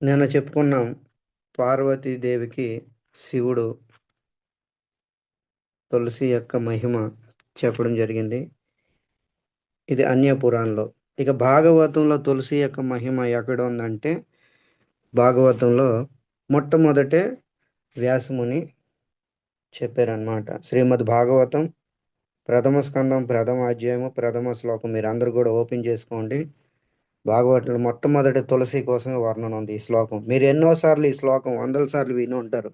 నిన్న చెప్పుకున్నాం. పార్వతీదేవికి శివుడు తులసి యొక్క మహిమ చెప్పడం జరిగింది. ఇది అన్య పురాణంలో. ఇక భాగవతంలో తులసి యొక్క మహిమ ఎక్కడ ఉందంటే, భాగవతంలో మొట్టమొదటే వ్యాసముని చెప్పారనమాట. శ్రీమద్ భాగవతం ప్రథమ స్కందం ప్రథమ అధ్యాయము ప్రథమ శ్లోకం మీరు అందరూ కూడా ఓపెన్ చేసుకోండి. భాగవతంలో మొట్టమొదటి తులసి కోసమే వర్ణన ఉంది ఈ శ్లోకం. మీరు ఎన్నోసార్లు ఈ శ్లోకం వందల సార్లు విని ఉంటారు,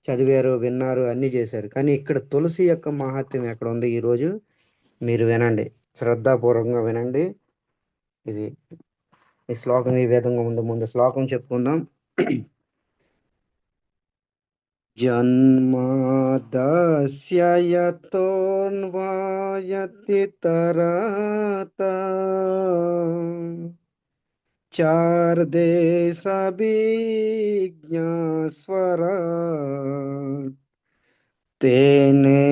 చదివారు, విన్నారు, అన్నీ చేశారు. కానీ ఇక్కడ తులసి యొక్క మహత్యం ఎక్కడ ఉంది ఈరోజు మీరు వినండి, శ్రద్ధాపూర్వకంగా వినండి. ఇది ఈ శ్లోకం ఈ విధంగా ఉంది. ముందు శ్లోకం చెప్పుకుందాం. జన్మాదస్య యతోన్వయతి తరత చార్దేశభిజ్ఞస్వరా తేనే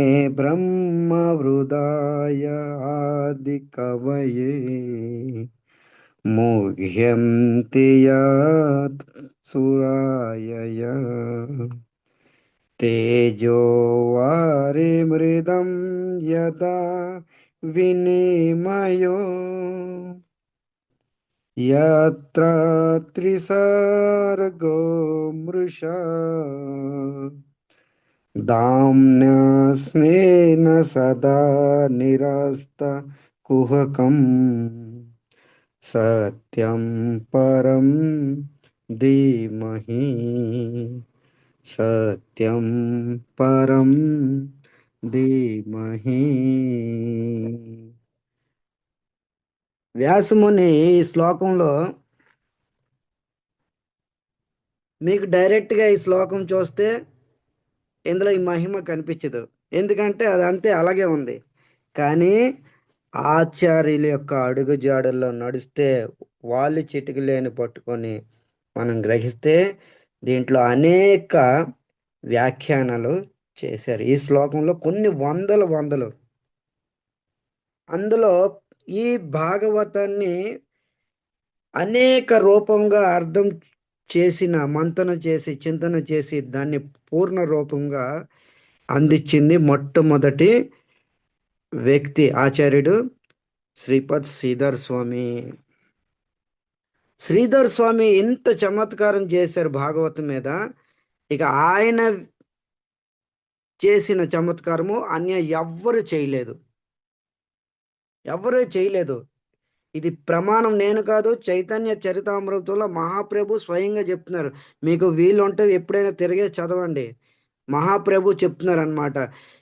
బ్రహ్మవృదాయ ఆదికవయే ముహ్యంతి యత్ సురాయయ తేజో వారిమృదం యదా వినిమయో యత్ర త్రిసర్గో మృషా దామ్నా స్నేన సదా నిరస్త కుహకం సత్యం పరం ధీమహి సత్యం పరం ధీమహి. వ్యాసముని ఈ శ్లోకంలో మీకు డైరెక్ట్గా ఈ శ్లోకం చూస్తే ఇందులో ఈ మహిమ కనిపించదు, ఎందుకంటే అది అంతే అలాగే ఉంది. కానీ ఆచార్యుల యొక్క అడుగు జాడల్లో నడిస్తే, వాళ్ళు చిటికలేని పట్టుకొని మనం గ్రహిస్తే దీంట్లో అనేక వ్యాఖ్యానాలు చేశారు. ఈ శ్లోకంలో కొన్ని వందల వందలు. అందులో ఈ భాగవతాన్ని అనేక రూపంగా అర్థం చేసిన, మంతన చేసి, చింతన చేసి దాన్ని పూర్ణ రూపంగా అందించింది మొట్టమొదటి వ్యక్తి ఆచార్యుడు శ్రీపద్ శ్రీధర్ స్వామి. శ్రీధర్ స్వామి ఇంత చమత్కారం చేశారు భాగవతం మీద. ఇక ఆయన చేసిన చమత్కారము అన్య ఎవ్వరు చేయలేదు, ఎవ్వరూ చేయలేదు. ఇది ప్రమాణం నేను కాదు, చైతన్య చరితామృతంలో మహాప్రభు స్వయంగా చెప్తున్నారు. మీకు వీలు ఉంటుంది ఎప్పుడైనా తిరిగే చదవండి. మహాప్రభు చెప్తున్నారు అనమాట.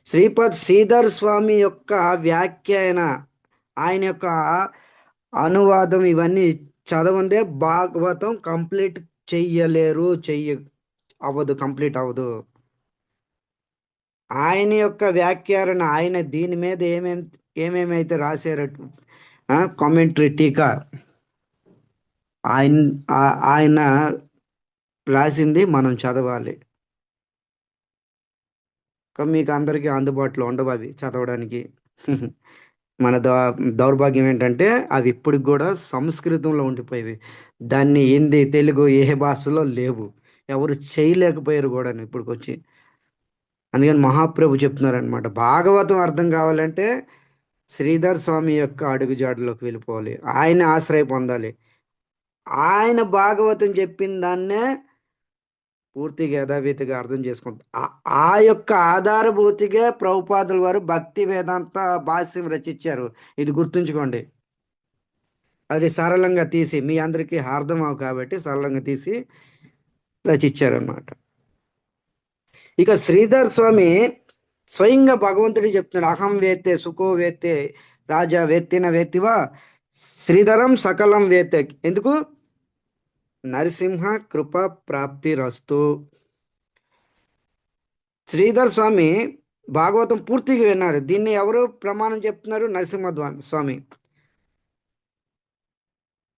శ్రీపద్ శ్రీధర్ స్వామి యొక్క వ్యాఖ్యాన, ఆయన యొక్క అనువాదం ఇవన్నీ చదవందే భాగవతం కంప్లీట్ చెయ్యలేరు, అవ్వదు, కంప్లీట్ అవ్వదు. ఆయన యొక్క వ్యాఖ్యాన, ఆయన దీని మీద ఏమేమైతే రాశారు, కామెంటరీ టీకా, ఆయన ఆయన రాసింది మనం చదవాలి. కానీ మీకు అందరికీ అందుబాటులో ఉండవు అవి చదవడానికి. మన దౌర్భాగ్యం ఏంటంటే అవి ఇప్పటికి కూడా సంస్కృతంలో ఉండిపోయేవి. దాన్ని హిందీ, తెలుగు ఏ భాషలో లేవు, ఎవరు చేయలేకపోయారు కూడా ఇప్పటికొచ్చి. అందుకని మహాప్రభు చెప్తున్నారనమాట, భాగవతం అర్థం కావాలంటే శ్రీధర్ స్వామి యొక్క అడుగుజాడలోకి వెళ్ళిపోవాలి, ఆయన ఆశ్రయ పొందాలి. ఆయన భాగవతం చెప్పిన దాన్నే పూర్తిగా యథావిధిగా అర్థం చేసుకుంటాం. ఆ యొక్క ఆధారభూతిగా ప్రభుపాదుల వారు భక్తి వేదాంత భాష్యం రచించారు. ఇది గుర్తుంచుకోండి. అది సరళంగా తీసి, మీ అందరికీ అర్థం అవు కాబట్టి సరళంగా తీసి రచించారన్నమాట. ఇక శ్రీధర్ స్వామి స్వయంగా భగవంతుడి చెప్తున్నాడు, అహం వేత్తే సుఖో వేత్తే రాజా వేత్తిన వేత్తివా శ్రీధరం సకలం వేత్తే. ఎందుకు? నరసింహ కృప ప్రాప్తిరస్తు. శ్రీధర్ స్వామి భాగవతం పూర్తిగా విన్నారు. దీన్ని ఎవరు ప్రమాణం చెప్తున్నారు? నరసింహ స్వామి.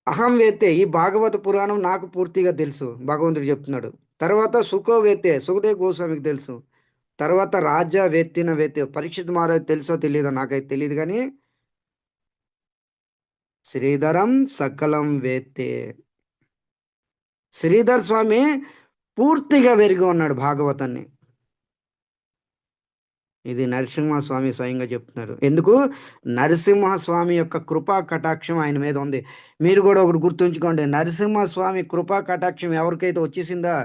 అహం వేత్తే, ఈ భాగవత పురాణం నాకు పూర్తిగా తెలుసు, భగవంతుడు చెప్తున్నాడు. తర్వాత సుఖో వేత్తే, సుఖదేవ్ గోస్వామికి తెలుసు. తర్వాత రాజా వేత్తిన వేత్తే, పరీక్షిత్ మహారాజ్ తెలుసో తెలియదో నాకైతే తెలియదు, కానీ శ్రీధరం సకలం వేత్తే. శ్రీధర్ స్వామి పూర్తిగా వెరిగి ఉన్నాడు భాగవతాన్ని. ఇది నరసింహస్వామి స్వయంగా చెప్తున్నారు. ఎందుకు? నరసింహస్వామి యొక్క కృపా కటాక్షం ఆయన మీద ఉంది. మీరు కూడా ఒకటి గుర్తుంచుకోండి, నరసింహస్వామి కృపా కటాక్షం ఎవరికైతే వచ్చేసిందా,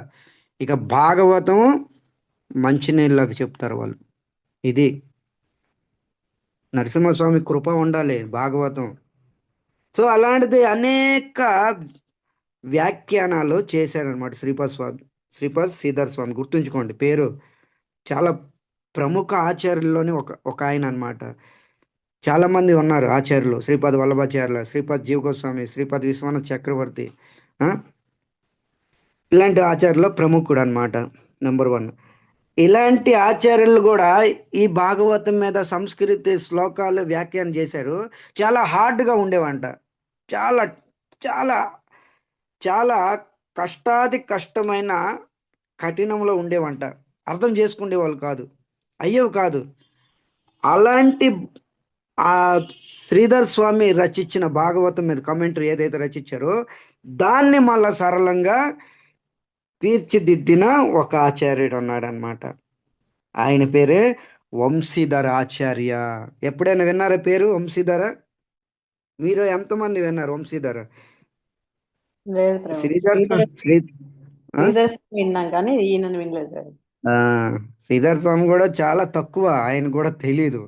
ఇక భాగవతం మంచినీళ్ళకి చెప్తారు వాళ్ళు. ఇది నరసింహస్వామి కృప ఉండాలి భాగవతం. సో అలాంటిది అనేక వ్యాఖ్యానాలు చేశారనమాట శ్రీపాద్ స్వామి, శ్రీపాద్ శ్రీధర్ స్వామి. గుర్తుంచుకోండి పేరు. చాలా ప్రముఖ ఆచార్యుల్లోని ఒక ఒక ఆయన అనమాట. చాలా మంది ఉన్నారు ఆచార్యులు: శ్రీపాద్ వల్లభాచార్యుల, శ్రీపాద్ జీవగోస్వామి, శ్రీపాద్ విశ్వనాథ్ చక్రవర్తి. ఆ? ఇలాంటి ఆచార్యుల్లో ప్రముఖుడు అనమాట, నెంబర్ వన్. ఇలాంటి ఆచార్యులు కూడా ఈ భాగవతం మీద సంస్కృతి శ్లోకాలు వ్యాఖ్యానం చేశారు. చాలా హార్డ్గా ఉండేవంట. చాలా చాలా చాలా కష్టాది కష్టమైన కఠినంలో ఉండేవంట. అర్థం చేసుకునే వాళ్ళు కాదు, అయ్యేవి కాదు. అలాంటి ఆ శ్రీధర్ స్వామి రచించిన భాగవతం మీద కమెంటరీ ఏదైతే రచించారో దాన్ని మళ్ళా సరళంగా తీర్చిదిద్దిన ఒక ఆచార్యుడు ఉన్నాడు అనమాట. ఆయన పేరే వంశీధర ఆచార్య. ఎప్పుడైనా విన్నారా పేరు వంశీధర? మీరు ఎంతమంది విన్నారు వంశీధర? లేదు ప్రభు. శ్రీధర్ శ్రీధర్ శ్రీ ఆ? శ్రీధర్ స్వామి విన్నాం కానీ ఈయనను వినలేదు ప్రభు. ఆ, శ్రీధర్ స్వామి కూడా చాలా తక్కువ, ఆయన కూడా తెలీదు.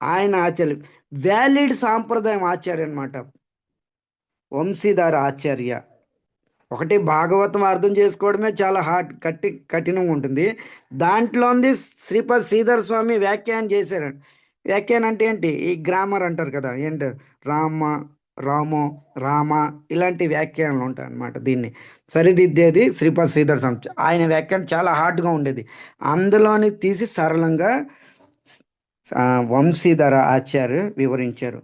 ఆయన ఆచార్య, వ్యాలిడ్ సాంప్రదాయం ఆచార్య అనమాట వంశీధర ఆచార్య. ఒకటి భాగవతం అర్థం చేసుకోవడమే చాలా కఠినంగా ఉంటుంది. దాంట్లోంది శ్రీపద్ శ్రీధర్ స్వామి వ్యాఖ్యానం చేశారండి. వ్యాఖ్యానం అంటే ఏంటి? ఈ గ్రామర్ అంటారు కదా, ఏంటి? రామ, రామో, రామ, ఇలాంటి వ్యాఖ్యానాలు ఉంటాయి అన్నమాట. దీన్ని సరిదిద్దేది శ్రీపద్ శ్రీధర్ స్వామి. ఆయన వ్యాఖ్యానం చాలా హార్డ్గా ఉండేది. అందులోని తీసి సరళంగా వంశీధర ఆచార్య వివరించారు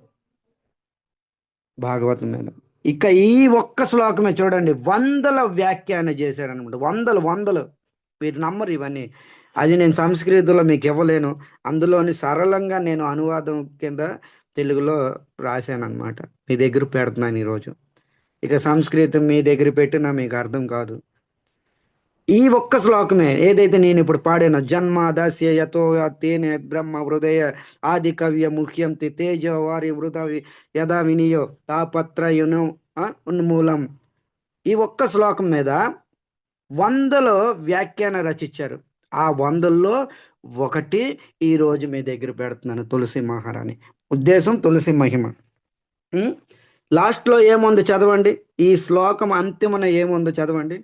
భాగవతం మీద. ఇక ఈ ఒక్క శ్లోకమే చూడండి, వందల వ్యాఖ్యాన చేశారనమాట. వందలు వందలు. మీరు నమ్మరు ఇవన్నీ. అది నేను సంస్కృతిలో మీకు ఇవ్వలేను. అందులోని సరళంగా నేను అనువాదం కింద తెలుగులో రాశాను అనమాట. మీ దగ్గర పెడుతున్నాను ఈరోజు. ఇక సంస్కృతం మీ దగ్గర పెట్టినా మీకు అర్థం కాదు. ఈ ఒక్క శ్లోకమే ఏదైతే నేను ఇప్పుడు పాడానో, జన్మాదస్య యతో తేనే బ్రహ్మ హృదయ ఆది కవ్య ముఖ్యంతి తేజో వారి వృధ యథా వినియో తాపత్రయును ఉన్మూలం. ఈ ఒక్క శ్లోకం మీద వందలో వ్యాఖ్యాన రచించారు. ఆ వందల్లో ఒకటి ఈరోజు మీ దగ్గర పెడుతున్నాను, తులసి మహారాణి. ఉద్దేశం తులసి మహిమ. లాస్ట్లో ఏముందో చదవండి. ఈ శ్లోకం అంతిమన ఏముందో చదవండి.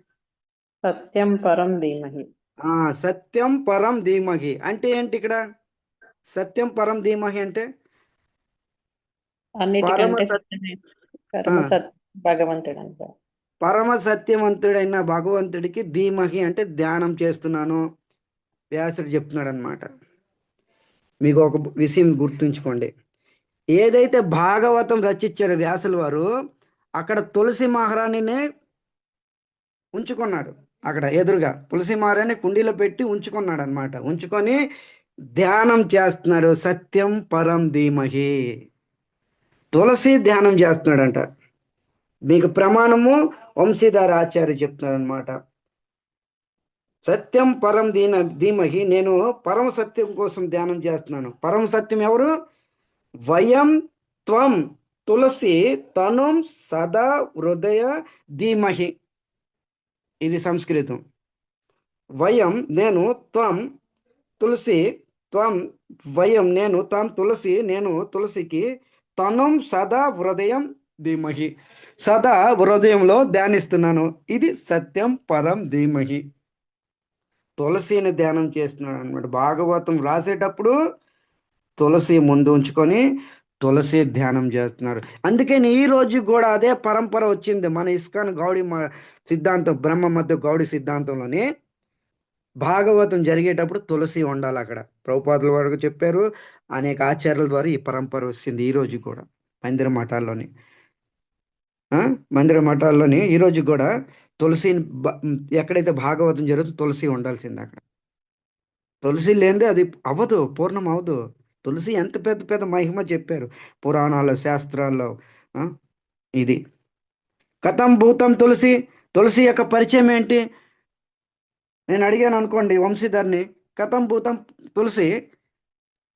సత్యం పరం ధీమహి. సత్యం పరం ధీమహి అంటే ఏంటి? ఇక్కడ సత్యం పరం ధీమహి అంటే అన్నిటికంటే పరమ సత్యం భగవంతుడు అంట. పరమ సత్యవంతుడైన భగవంతుడికి ధీమహి అంటే ధ్యానం చేస్తున్నాను వ్యాసుడు చెప్తున్నాడు అనమాట. మీకు ఒక విషయం గుర్తుంచుకోండి, ఏదైతే భాగవతం రచించారో వ్యాసుల వారు, అక్కడ తులసి మహారాణినే ఉంచుకున్నాడు. అక్కడ ఎదురుగా తులసి మహారాణి కుండీలో పెట్టి ఉంచుకున్నాడు అనమాట. ఉంచుకొని ధ్యానం చేస్తున్నాడు. సత్యం పరం ధీమహి, తులసి ధ్యానం చేస్తున్నాడంట. మీకు ప్రమాణము వంశీధర ఆచార్య చెప్తున్నాడు అనమాట. సత్యం పరం ధీమహి, నేను పరమ సత్యం కోసం ధ్యానం చేస్తున్నాను. పరమ సత్యం ఎవరు? వయం త్వం తులసి తనుం సదా హృదయ ధీమహి. ఇది సంస్కృతం. వయం నేను, త్వం తులసి, త్వం వయం నేను, త్వం తులసి నేను తులసికి, తనుం సదా హృదయం ధీమహి, సదా హృదయంలో ధ్యానిస్తున్నాను. ఇది సత్యం పరం ధీమహి. తులసిని ధ్యానం చేస్తున్నాడు అనమాట. భాగవతం రాసేటప్పుడు తులసి ముందు ఉంచుకొని తులసి ధ్యానం చేస్తున్నారు. అందుకని ఈ రోజు కూడా అదే పరంపర వచ్చింది. మన ఇస్కాన్ గౌడీ సిద్ధాంతం, బ్రహ్మ మధ్య గౌడీ సిద్ధాంతంలోని భాగవతం జరిగేటప్పుడు తులసి ఉండాలి అక్కడ. ప్రభుపాదుల వరకు చెప్పారు. అనేక ఆచార్యుల ద్వారా ఈ పరంపర వచ్చింది. ఈ రోజు కూడా మందిర మఠాల్లోని ఈరోజు కూడా తులసి, ఎక్కడైతే భాగవతం జరుగుతుందో తులసి ఉండాల్సింది అక్కడ. తులసి లేనిదే అది అవ్వదు, పూర్ణం అవ్వదు. తులసి ఎంత పెద్ద పెద్ద మహిమ చెప్పారు పురాణాల్లో, శాస్త్రాల్లో. ఇది కథం భూతం తులసి, తులసి యొక్క పరిచయం ఏంటి? నేను అడిగాను అనుకోండి వంశీధర్ని, కథం భూతం తులసి,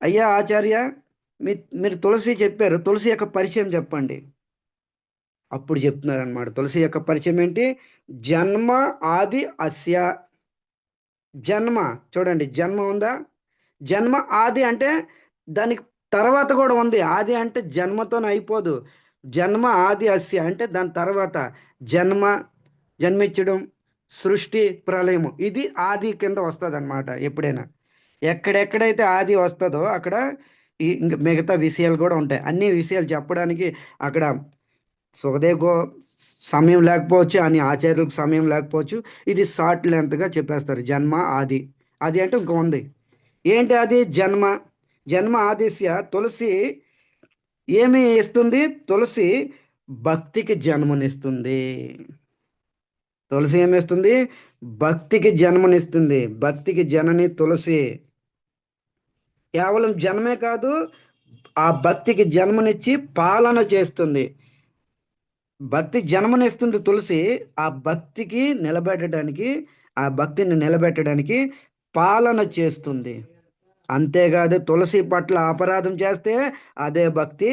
అయ్యా ఆచార్య, మీ మీరు తులసి చెప్పారు, తులసి యొక్క పరిచయం చెప్పండి. అప్పుడు చెప్తున్నారనమాట తులసి యొక్క పరిచయం ఏంటి. జన్మ ఆది అస్య. జన్మ, చూడండి జన్మ ఉందా, జన్మ ఆది అంటే దానికి తర్వాత కూడా ఉంది. ఆది అంటే జన్మతోనే అయిపోదు. జన్మ ఆది అస్య అంటే దాని తర్వాత జన్మ, జన్మించడం, సృష్టి, ప్రళయము, ఇది ఆది కింద వస్తుంది అనమాట. ఎప్పుడైనా ఎక్కడెక్కడైతే ఆది వస్తుందో అక్కడ ఈ ఇంక మిగతా విషయాలు కూడా ఉంటాయి. అన్ని విషయాలు చెప్పడానికి అక్కడ సుఖదేవ్ సమయం లేకపోవచ్చు, అని ఆచార్యులకు సమయం లేకపోవచ్చు. ఇది షార్ట్ లెంత్గా చెప్పేస్తారు. జన్మ ఆది, అది అంటే ఇంక ఉంది. ఏంటి అది? జన్మ. జన్మ ఆదిశ్య తులసి ఏమి ఇస్తుంది? తులసి భక్తికి జన్మనిస్తుంది. తులసి ఏమిస్తుంది? భక్తికి జన్మనిస్తుంది. భక్తికి జనని తులసి. కేవలం జన్మే కాదు, ఆ భక్తికి జన్మనిచ్చి పాలన చేస్తుంది. భక్తి జన్మనిస్తుంది తులసి. ఆ భక్తికి నిలబెట్టడానికి, ఆ భక్తిని నిలబెట్టడానికి పాలన చేస్తుంది. అంతేకాదు తులసి పట్ల అపరాధం చేస్తే అదే భక్తి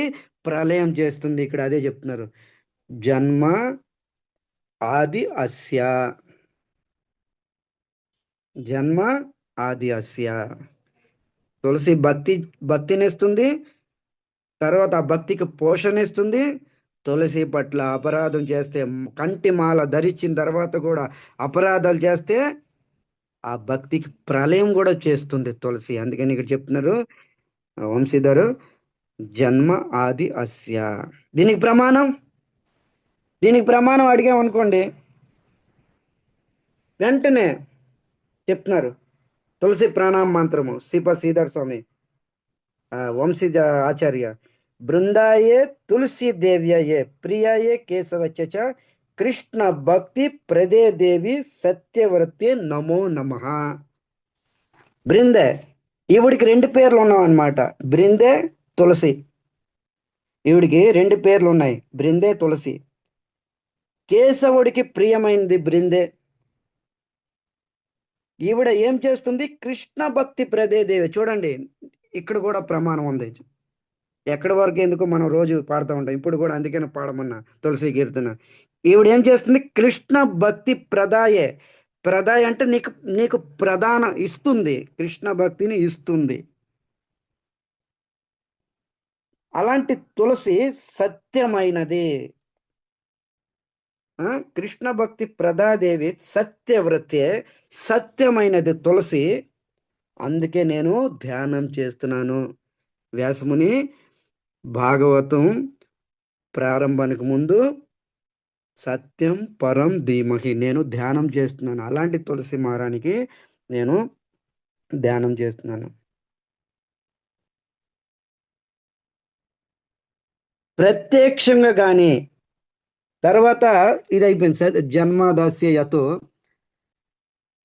ప్రళయం చేస్తుంది. ఇక్కడ అదే చెప్తున్నారు. జన్మ ఆది అస్య. జన్మ ఆది అస్య. తులసి భక్తినిస్తుంది, తర్వాత ఆ భక్తికి పోషణ ఇస్తుంది. తులసి పట్ల అపరాధం చేస్తే, కంటి మాల ధరించిన తర్వాత కూడా అపరాధాలు చేస్తే ఆ భక్తికి ప్రళయం కూడా చేస్తుంది తులసి. అందుకని ఇక్కడ చెప్తున్నారు వంశీధరు, జన్మ ఆది అస్య. దీనికి ప్రమాణం, దీనికి ప్రమాణం అడిగామనుకోండి వెంటనే చెప్తున్నారు. తులసి ప్రాణాం మంత్రము శ్రీధర్ స్వామి వంశీ ఆచార్య. బృందాయే తులసి దేవ్యయే ప్రియాయే కేశవచ్చ కృష్ణ భక్తి ప్రదే దేవి సత్యవృత్తి నమో నమః. బృందే, ఈవిడికి రెండు పేర్లు ఉన్నాం అనమాట. బృందే, తులసి. ఈవిడికి రెండు పేర్లు ఉన్నాయి, బృందే, తులసి. కేశవుడికి ప్రియమైనది బృందే. ఈవిడ ఏం చేస్తుంది? కృష్ణ భక్తి ప్రదేదేవి. చూడండి, ఇక్కడ కూడా ప్రమాణం ఉంది. ఎక్కడి వరకు ఎందుకు, మనం రోజు పాడుతూ ఉంటాం, ఇప్పుడు కూడా అందుకని పాడమన్నా తులసి కీర్తన. ఈవిడ ఏం చేస్తుంది? కృష్ణ భక్తి ప్రదాయే. ప్రదాయ అంటే నీకు నీకు ప్రధాన ఇస్తుంది, కృష్ణ భక్తిని ఇస్తుంది. అలాంటి తులసి సత్యమైనది. కృష్ణ భక్తి ప్రదాదేవి సత్యవ్రతే, సత్యమైనది తులసి. అందుకే నేను ధ్యానం చేస్తున్నాను. వ్యాసముని భాగవతం ప్రారంభానికి ముందు సత్యం పరం ధీమహి నేను ధ్యానం చేస్తున్నాను. అలాంటి తులసి మహారానికి నేను ధ్యానం చేస్తున్నాను. ప్రత్యక్షంగా కానీ, తర్వాత ఇది అయిపోయింది సార్, జన్మదాస్య యతో.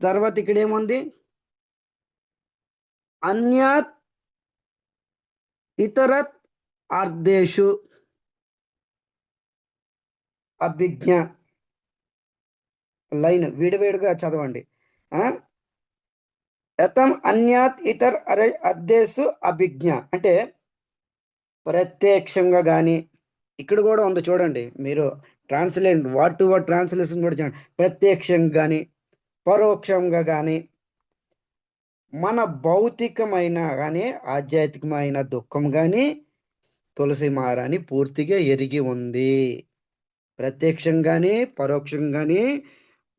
తర్వాత ఇక్కడ ఏముంది? అన్యాత్ ఇతరత్ అర్ధేషు అభిజ్ఞ. లైన్ విడివిడిగా చదవండి. యతం అన్యాత్ ఇతర అర్ధేషు అభిజ్ఞ అంటే ప్రత్యక్షంగా కానీ, ఇక్కడ కూడా ఉంది చూడండి, మీరు వర్డ్ టు వర్డ్ ట్రాన్స్లేషన్ కూడా చూడండి. ప్రత్యక్షంగా కానీ, పరోక్షంగా కానీ, మన భౌతికమైన కానీ ఆధ్యాత్మికమైన దుఃఖం కానీ తులసి మహారాణి పూర్తిగా ఎరిగి ఉంది. ప్రత్యక్షంగాని పరోక్షంగాని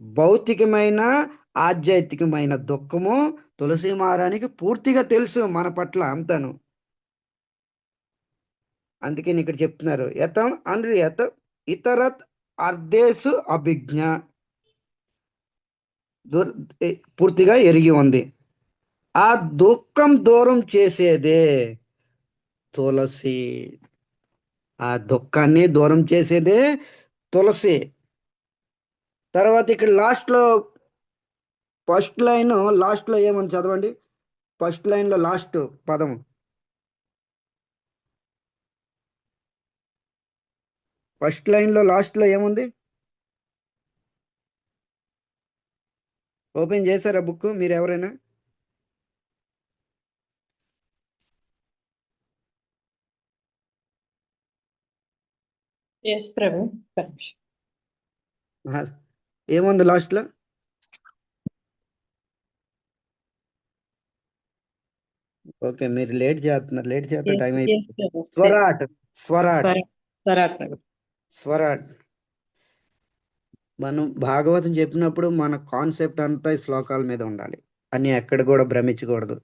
భౌతికమైన ఆధ్యాత్మికమైన దుఃఖము తులసి మహారాణికి పూర్తిగా తెలుసు మన పట్ల అంతను. అందుకే ఇక్కడ చెప్తున్నారు యతం అని ఇతరత్ అర్ధేసు అభిజ్ఞ, పూర్తిగా ఎరిగి ఉంది. ఆ దుఃఖం దూరం చేసేదే తులసి. ఆ దుఃఖాన్ని దూరం చేసేదే తులసి. తర్వాత ఇక్కడ లాస్ట్లో ఫస్ట్ లైన్ లాస్ట్లో ఏమని చదవండి. ఫస్ట్ లైన్లో లాస్ట్ పదం, ఫస్ట్ లైన్లో లాస్ట్లో ఏముంది? ఓపెన్ చేశారా బుక్ మీరు ఎవరైనా? ఎస్ ప్రభు. పర్మిషన్. ఆహా. ఏముంది లాస్ట్లో? ఓకే, మీరు లేట్ చేస్తున్నారు, లేట్ చేస్తే ఎస్ టైం ఎస్ అయిపోతుంది. ప్రభు. స్వరాట్, స్వరాట్, స్వరాట్ ప్రభు. స్వరాట్. మనం భాగవతం చెప్పినప్పుడు మన కాన్సెప్ట్ అంతా ఈ శ్లోకాల మీద ఉండాలి అని ఎక్కడ కూడా భ్రమించకూడదు.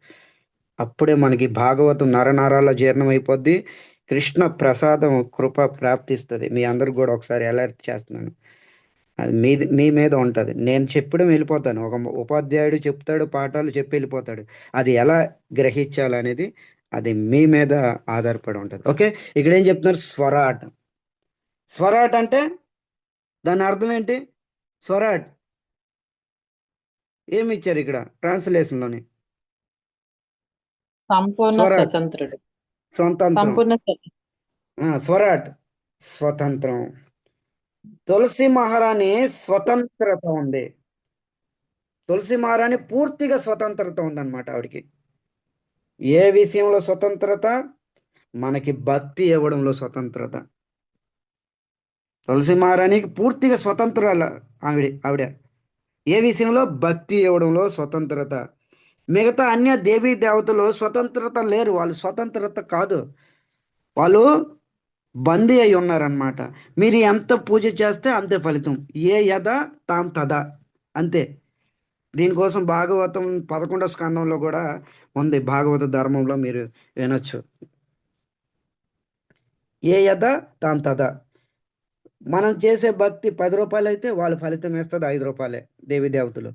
అప్పుడే మనకి భాగవతం నరనరాల్లో జీర్ణం అయిపోద్ది. కృష్ణ ప్రసాదం కృప ప్రాప్తిస్తుంది. మీ అందరికి కూడా ఒకసారి అలర్ట్ చేస్తున్నాను. అది మీ మీద ఉంటుంది. నేను చెప్పడం వెళ్ళిపోతాను, ఒక ఉపాధ్యాయుడు చెప్తాడు, పాఠాలు చెప్పి వెళ్ళిపోతాడు. అది ఎలా గ్రహించాలనేది అది మీ మీద ఆధారపడి ఉంటుంది. ఓకే, ఇక్కడ ఏం చెప్తున్నారు? స్వరాట్. స్వరాట్ అంటే దాని అర్థం ఏంటి? స్వరాట్ ఏమి ఇచ్చారు ఇక్కడ ట్రాన్స్లేషన్లోని? సంపూర్ణ స్వరాట్ స్వతంత్రుడు. స్వతంత్రం. సంపూర్ణ స్వతంత్రుడు. స్వరాట్ స్వతంత్రం. తులసి మహారాణి స్వతంత్రత ఉంది. తులసి మహారాణి పూర్తిగా స్వతంత్రత ఉందన్నమాట ఆవిడికి. ఏ విషయంలో స్వతంత్రత? మనకి భక్తి ఇవ్వడంలో స్వతంత్రత. తులసి మహారాణికి పూర్తిగా స్వతంత్రాల. ఆవిడ ఏ విషయంలో? భక్తి ఇవ్వడంలో స్వతంత్రత. మిగతా అన్య దేవీ దేవతలు స్వతంత్రత లేరు, వాళ్ళు స్వతంత్రత కాదు, వాళ్ళు బందీ అయి ఉన్నారనమాట. మీరు ఎంత పూజ చేస్తే అంతే ఫలితం. ఏ యథ తాం తదా, అంతే. దీనికోసం భాగవతం 11వ స్కందంలో కూడా ఉంది, భాగవత ధర్మంలో మీరు వినొచ్చు. ఏ యథ తాం తదా. మనం చేసే భక్తి 10 రూపాయలు అయితే వాళ్ళు ఫలితం వేస్తుంది 5 రూపాయలే దేవి దేవతలు.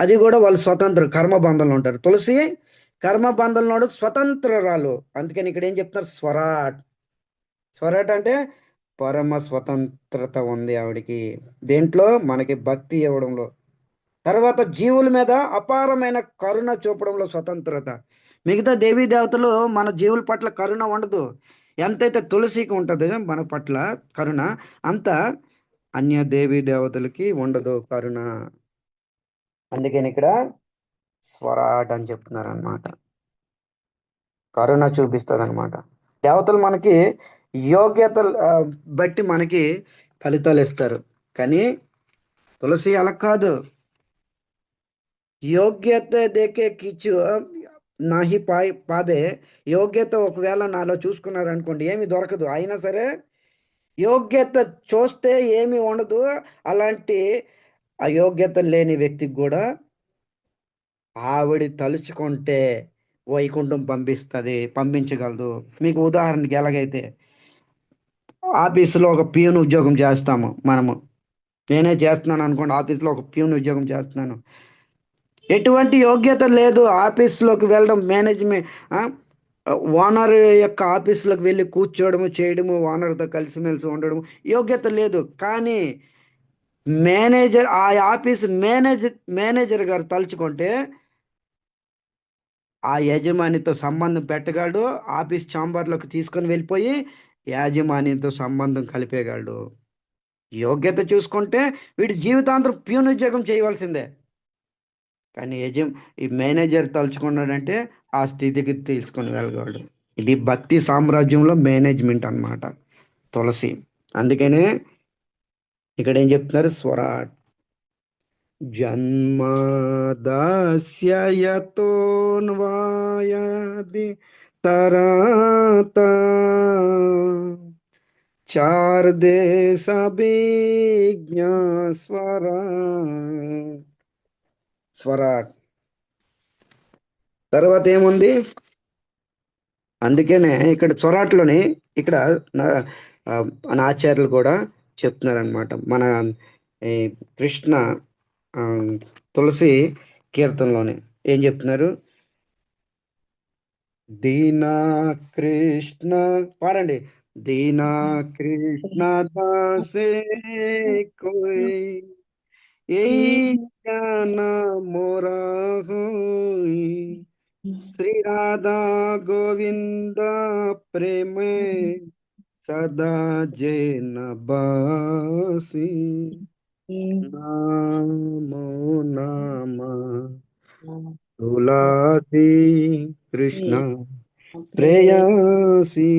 అది కూడా వాళ్ళు స్వతంత్ర కర్మబంధంలో ఉంటారు. తులసి కర్మబంధంలో స్వతంత్రరాలు. అందుకని ఇక్కడ ఏం చెప్తున్నారు? స్వరాట్. స్వరాట్ అంటే పరమ స్వతంత్రత ఉంది ఆవిడికి. దేంట్లో? మనకి భక్తి ఇవ్వడంలో. తర్వాత జీవుల మీద అపారమైన కరుణ చూపడంలో స్వతంత్రత. మిగతా దేవీ దేవతలు మన జీవుల పట్ల కరుణ ఉండదు. ఎంతైతే తులసికి ఉంటుంది మన పట్ల కరుణ, అంత అన్య దేవీ దేవతలకి ఉండదు కరుణ. అందుకని ఇక్కడ స్వరాట్ అని చెప్తున్నారు అనమాట. కరుణ చూపిస్తుంది అనమాట. దేవతలు మనకి యోగ్యతలు బట్టి మనకి ఫలితాలు ఇస్తారు. కానీ తులసి అలా కాదు. యోగ్యత దేకే కిచ్చు నాహి పాబే. యోగ్యత ఒకవేళ నాలో చూసుకున్నారనుకోండి ఏమి దొరకదు. అయినా సరే యోగ్యత చూస్తే ఏమి ఉండదు. అలాంటి అయోగ్యత లేని వ్యక్తికి కూడా ఆవిడ తలుచుకుంటే వైకుంఠం పంపించగలదు. మీకు ఉదాహరణకి ఎలాగైతే ఆఫీసులో ఒక ప్యూన్ ఉద్యోగం చేస్తాము మనము. నేనే చేస్తున్నాను అనుకోండి, ఆఫీస్లో ఒక ప్యూన్ ఉద్యోగం చేస్తున్నాను. ఎటువంటి యోగ్యత లేదు ఆఫీస్లోకి వెళ్ళడం, మేనేజ్మెంట్ ఓనర్ యొక్క ఆఫీసులోకి వెళ్ళి కూర్చోవడము, చేయడము, ఓనర్తో కలిసిమెలిసి ఉండడము యోగ్యత లేదు. కానీ మేనేజర్, ఆ ఆఫీస్ మేనేజర్ గారు తలుచుకుంటే ఆ యజమానితో సంబంధం పెట్టగలడు. ఆఫీస్ ఛాంబర్లోకి తీసుకొని వెళ్ళిపోయి యాజమాన్యంతో సంబంధం కలిపేయగలడు. యోగ్యత చూసుకుంటే వీడి జీవితాంతం ప్యూన్ ఉద్యోగం చేయవలసిందే. కానీ ఈ మేనేజర్ తలుచుకున్నాడంటే ఆ స్థితికి తీసుకొని వెళ్ళగలడు. ఇది భక్తి సామ్రాజ్యంలో మేనేజ్మెంట్ అన్నమాట తులసి. అందుకనే ఇక్కడ ఏం చెప్తున్నారు? స్వరాట్. జన్మదాస్య యతోన్వాయాది తరాత చార్ దేశ విజ్ఞ స్వరాట్. స్వరాట్ తర్వాత ఏముంది? అందుకనే ఇక్కడ చొరాట్లోని ఇక్కడ మన ఆచార్యులు కూడా చెప్తున్నారనమాట. మన ఈ కృష్ణ ఆ, తులసి కీర్తనలోని ఏం చెప్తున్నారు? దీనా కృష్ణ పాడండి. దీనా కృష్ణ దాసే కోయి ఏ జ్ఞాన మోరా హోయి శ్రీ రాధా గోవింద ప్రేమ సదా జైన బాసి. నామో నామ తులసి కృష్ణ ప్రేయసి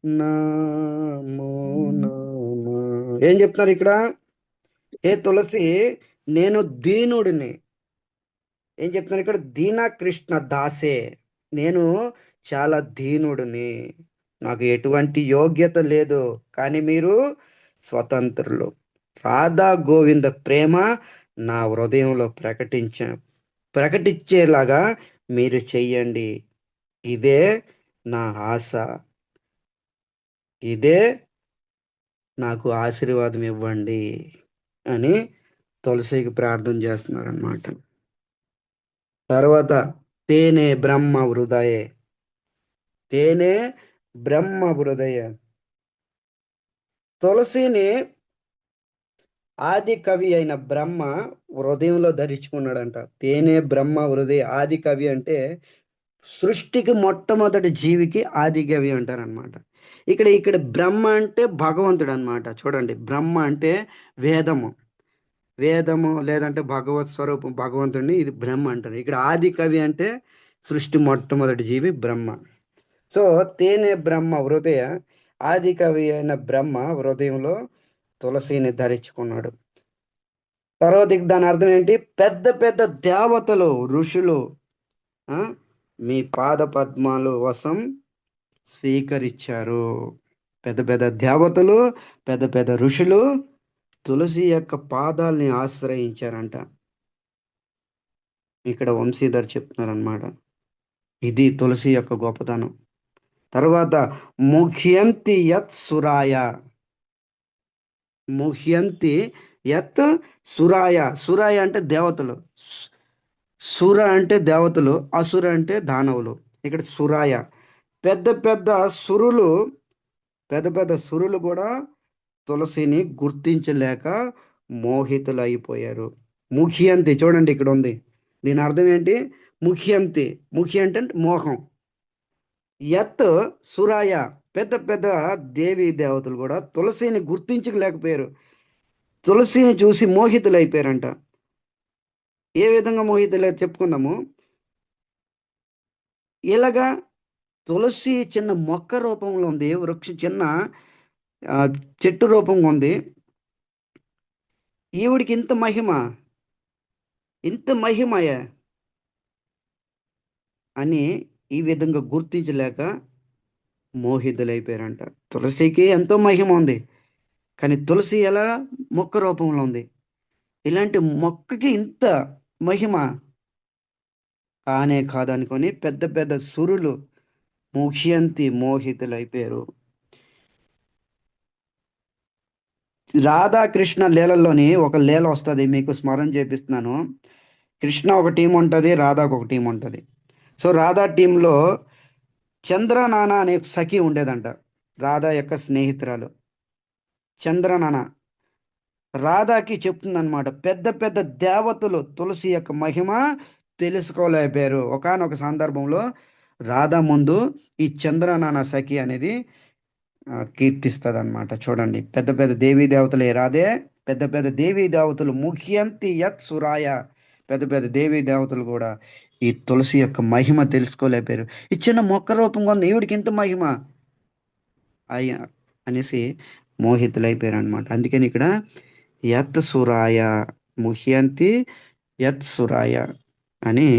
నామో నామ. ఏం చెప్తున్నారు ఇక్కడ? ఏ తులసి, నేను దీనుడిని. ఏం చెప్తున్నారు ఇక్కడ? దీన కృష్ణ దాసే. నేను చాలా దీనుడిని, నాకు ఎటువంటి యోగ్యత లేదు, కానీ మీరు స్వతంత్రులు. రాధా గోవింద ప్రేమ నా హృదయంలో ప్రకటించేలాగా మీరు చెయ్యండి. ఇదే నా ఆశ, ఇదే నాకు ఆశీర్వాదం ఇవ్వండి అని తులసికి ప్రార్థన చేస్తున్నారన్నమాట. తర్వాత తేనే బ్రహ్మ హృదయే. తేనే బ్రహ్మ హృదయ. తులసిని ఆది కవి అయిన బ్రహ్మ హృదయంలో ధరించుకున్నాడంట. తేనే బ్రహ్మ హృదయ. ఆది కవి అంటే సృష్టికి మొట్టమొదటి జీవికి ఆది కవి అంటారనమాట. ఇక్కడ ఇక్కడ బ్రహ్మ అంటే భగవంతుడు అనమాట. చూడండి, బ్రహ్మ అంటే వేదము. వేదము లేదంటే భగవత్ స్వరూపం భగవంతుడిని ఇది బ్రహ్మ అంటారు. ఇక్కడ ఆది కవి అంటే సృష్టి మొట్టమొదటి జీవి బ్రహ్మ. సో తేనె బ్రహ్మ హృదయ. ఆది కవి అయిన బ్రహ్మ హృదయంలో తులసిని ధరించుకున్నాడు. తర్వాత ఇక దాని అర్థం ఏంటి? పెద్ద పెద్ద దేవతలు, ఋషులు ఆ, మీ పాద పద్మాలు వశం స్వీకరించారు. పెద్ద పెద్ద దేవతలు, పెద్ద పెద్ద ఋషులు తులసి యొక్క పాదాల్ని ఆశ్రయించారంట. ఇక్కడ వంశీధర్ చెప్తున్నారనమాట. ఇది తులసి యొక్క గొప్పతనం. తర్వాత ముఖ్యంతి యత్ సురాయ. ముహ్యంతి యత్ సురాయ. సురాయ అంటే దేవతలు. సుర అంటే దేవతలు, అసుర అంటే దానవులు. ఇక్కడ సురాయ. పెద్ద పెద్ద సురులు, పెద్ద పెద్ద సురులు కూడా తులసిని గుర్తించలేక మోహితులైపోయారు. ముఖ్యంతి చూడండి ఇక్కడ ఉంది. దీని అర్థం ఏంటి? ముఖ్యంతి. ముఖ్య అంటే మోహం. యత్ సురాయ. పెద్ద పెద్ద దేవీ దేవతలు కూడా తులసిని గుర్తించలేకపోయారు. తులసిని చూసి మోహితులైపోయారంట. ఏ విధంగా మోహితులు చెప్పుకుందాము. ఇలాగా తులసి చిన్న మొక్క రూపంలో ఉంది, చిన్న ఆ, చెట్టు రూపంగా ఉంది. ఈవిడికి ఇంత మహిమ, ఇంత మహిమయే అని ఈ విధంగా గుర్తించలేక మోహితులైపోయారంట. తులసికి ఎంతో మహిమ ఉంది, కానీ తులసి ఎలా మొక్క రూపంలో ఉంది. ఇలాంటి మొక్కకి ఇంత మహిమ కానే కాదనుకొని పెద్ద పెద్ద సురులు ముఖ్యంతి మోహితులైపోయారు. రాధాకృష్ణ లీలల్లోని ఒక లీల వస్తుంది, మీకు స్మరణ చేపిస్తున్నాను. కృష్ణ ఒక టీం ఉంటుంది, రాధాకు ఒక టీం ఉంటుంది. సో రాధా టీంలో చంద్రనాన అనే సఖి ఉండేదంట. రాధా యొక్క స్నేహితురాలు చంద్రనాన రాధాకి చెప్తుందన్నమాట. పెద్ద పెద్ద దేవతలు తులసి యొక్క మహిమ తెలుసుకోలేకపోయారు. ఒకానొక సందర్భంలో రాధా ముందు ఈ చంద్రనాన సఖి అనేది కీర్తిస్తుంది అనమాట. చూడండి, పెద్ద పెద్ద దేవీ దేవతలే రాదే. పెద్ద పెద్ద దేవీ దేవతలు ముఖ్యంతి యత్ సురాయ. పెద్ద పెద్ద దేవీ దేవతలు కూడా ఈ తులసి యొక్క మహిమ తెలుసుకోలేకపోయారు. ఈ చిన్న మొక్క రూపంగా ఉంది, ఈవిడికి ఇంత మహిమ అయ్యా అనేసి మోహితులైపోయారు అనమాట. అందుకని ఇక్కడ యత్ సురాయ, ముహ్యంతి యత్ సురాయ అని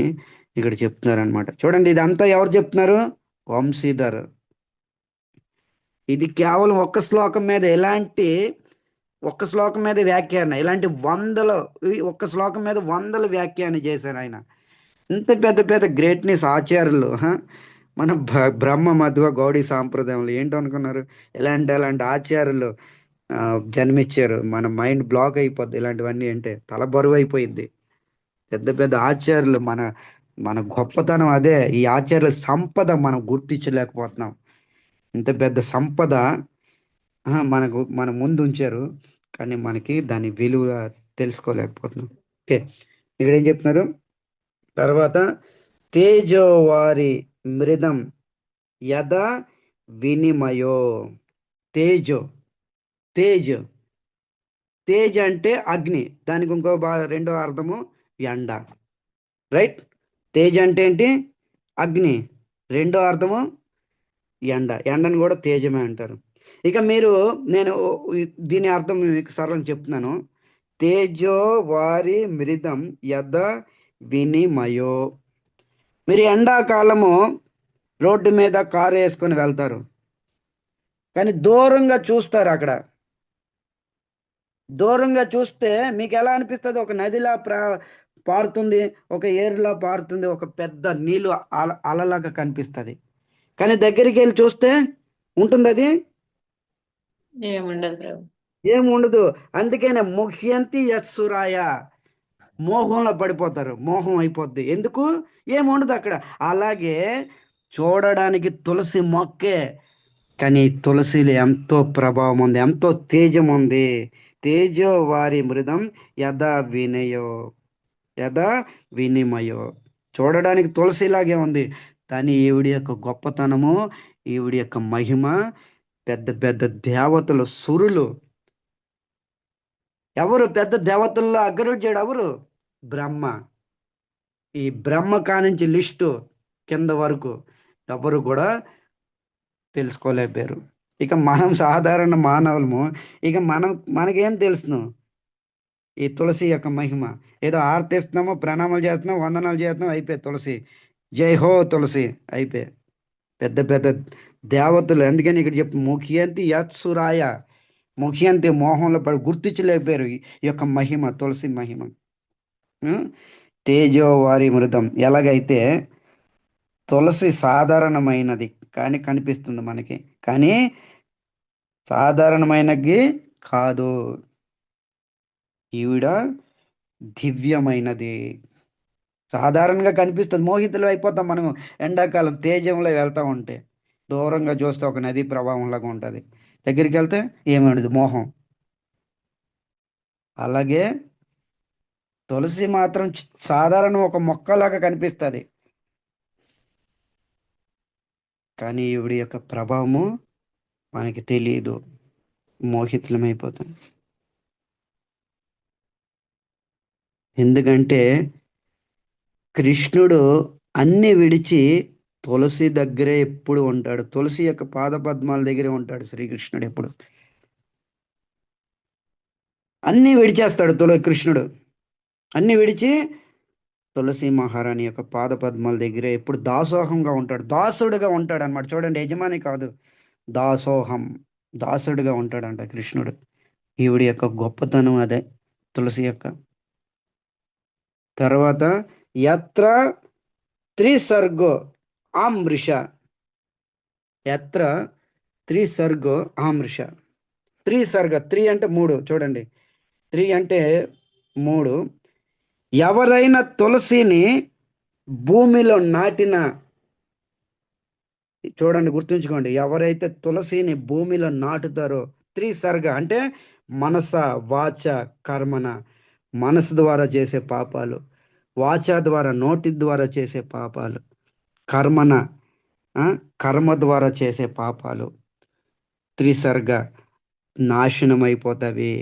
ఇక్కడ చెప్తున్నారు అనమాట. చూడండి, ఇదంతా ఎవరు చెప్తున్నారు? వంశీధర్. ఇది కేవలం ఒక్క శ్లోకం మీద ఒక్క శ్లోకం మీద వ్యాఖ్యానం. ఇలాంటి వందలు, ఒక్క శ్లోకం మీద వందలు వ్యాఖ్యానం చేశారు ఆయన. ఇంత పెద్ద పెద్ద గ్రేట్నెస్ ఆచార్యులు మన బ్రహ్మ మధ్వ గౌడీ సాంప్రదాయంలో ఏంటో అనుకున్నారు? ఎలాంటి ఆచార్యులు జన్మించారు. మన మైండ్ బ్లాక్ అయిపోద్ది ఇలాంటివన్నీ అంటే, తల బరువు అయిపోయింది. పెద్ద పెద్ద ఆచార్యులు, మన మన గొప్పతనం అదే. ఈ ఆచార్యుల సంపద మనం గుర్తించలేకపోతున్నాం. ఇంత పెద్ద సంపద మన ముందు ఉంచారు, కానీ మనకి దాని విలువ తెలుసుకోలేకపోతున్నాం. ఓకే, ఇక్కడ ఏం చెప్తున్నారు? తర్వాత తేజోవారి మృదం యద వినిమయో. తేజో, తేజ్ తేజ్ అంటే అగ్ని, దానికి ఇంకో రెండో అర్థము ఎండ. రైట్. తేజ్ అంటే ఏంటి? అగ్ని. రెండో అర్థము ఎండ. ఎండను కూడా తేజమే అంటారు. ఇక మీరు, నేను దీని అర్థం మీకు సరళం చెప్తున్నాను. తేజో వారి మృదం యద వినిమయో. మీరు ఎండాకాలము రోడ్డు మీద కారు వేసుకొని వెళ్తారు, కానీ దూరంగా చూస్తారు. అక్కడ దూరంగా చూస్తే మీకు ఎలా అనిపిస్తుంది? ఒక నదిలా పారుతుంది, ఒక ఏరులా పారుతుంది, ఒక పెద్ద నీళ్ళు అలలాగా కనిపిస్తుంది. కానీ దగ్గరికి వెళ్ళి చూస్తే ఉంటుంది అది ఏముండదు ప్రభు. ఏముండదు. అందుకనే ముఖ్యంతి యత్సురాయ, మోహంలో పడిపోతారు, మోహం అయిపోద్ది. ఎందుకు? ఏముండదు అక్కడ. అలాగే చూడడానికి తులసి మొక్కే, కానీ తులసిలో ఎంతో ప్రభావం ఉంది, ఎంతో తేజం ఉంది. తేజో వారి మృదం యథా వినయో, యథా వినిమయో. చూడడానికి తులసిలాగే ఉంది, కానీ ఈవిడి యొక్క గొప్పతనము, ఈవిడి యొక్క మహిమ, పెద్ద పెద్ద దేవతలు, సురులు. ఎవరు పెద్ద దేవతల్లో అగ్రజుడు? ఎవరు? బ్రహ్మ. ఈ బ్రహ్మ కానించి లిస్టు కింద వరకు ఎవరు కూడా తెలుసుకోలేకపోయారు. ఇక మనం సాధారణ మానవులము, ఇక మనకేం తెలుసును ఈ తులసి యొక్క మహిమ? ఏదో ఆర్తిస్తున్నాము, ప్రణామాలు చేస్తున్నాం, వందనాలు చేస్తున్నాం, అయిపోయి తులసి, జై హో తులసి, అయిపోయి. పెద్ద పెద్ద దేవతలు. అందుకని ఇక్కడ చెప్పు ముఖ్యంతి యత్సురాయ, ముఖ్యంతి మోహంలో పడి గుర్తించలేకపోయారు ఈ యొక్క మహిమ, తులసి మహిమ. ఉం? తేజో వారి మృతం. ఎలాగైతే తులసి సాధారణమైనది కానీ కనిపిస్తుంది మనకి, కానీ సాధారణమైనది కాదు, ఈవిడ దివ్యమైనది. సాధారణంగా కనిపిస్తుంది, మోహితులు అయిపోతాం మనము. ఎండాకాలం తేజంలో వెళ్తా ఉంటే దూరంగా చూస్తే ఒక నది ప్రవాహంలాగా ఉంటుంది, దగ్గరికి వెళ్తే ఏమేమిది మోహం. అలాగే తులసి మాత్రం సాధారణ ఒక మొక్కలాగా కనిపిస్తుంది, కానీ ఈవిడి యొక్క ప్రభావము మనకి తెలియదు, మోహితులమైపోతాం. ఎందుకంటే కృష్ణుడు అన్ని విడిచి తులసి దగ్గరే ఎప్పుడు ఉంటాడు, తులసి యొక్క పాదపద్మాల దగ్గరే ఉంటాడు శ్రీకృష్ణుడు ఎప్పుడు. అన్నీ విడిచేస్తాడు కృష్ణుడు, అన్నీ విడిచి తులసి మహారాణి యొక్క పాదపద్మాల దగ్గరే ఎప్పుడు దాసోహంగా ఉంటాడు, దాసుడుగా ఉంటాడు అనమాట. చూడండి, యజమాని కాదు, దాసోహం, దాసుడుగా ఉంటాడంట కృష్ణుడు. ఈవిడి యొక్క గొప్పతనం అదే, తులసి యొక్క. తర్వాత యత్ర త్రిసర్గో ఆమృష, యత్ర త్రిసర్గో ఆమృష. త్రిసర్గ, త్రి అంటే మూడు. చూడండి, త్రి అంటే మూడు. ఎవరైనా తులసిని భూమిలో నాటిన, చూడండి గుర్తుంచుకోండి, ఎవరైతే తులసిని భూమిలో నాటుతారో, త్రిసర్గ అంటే మనస వాచ కర్మన. మనసు ద్వారా చేసే పాపాలు, వాచ ద్వారా నోటి ద్వారా చేసే పాపాలు, కర్మన కర్మ ద్వారా చేసే పాపాలు, త్రిసర్గ నాశనం అయిపోతావి.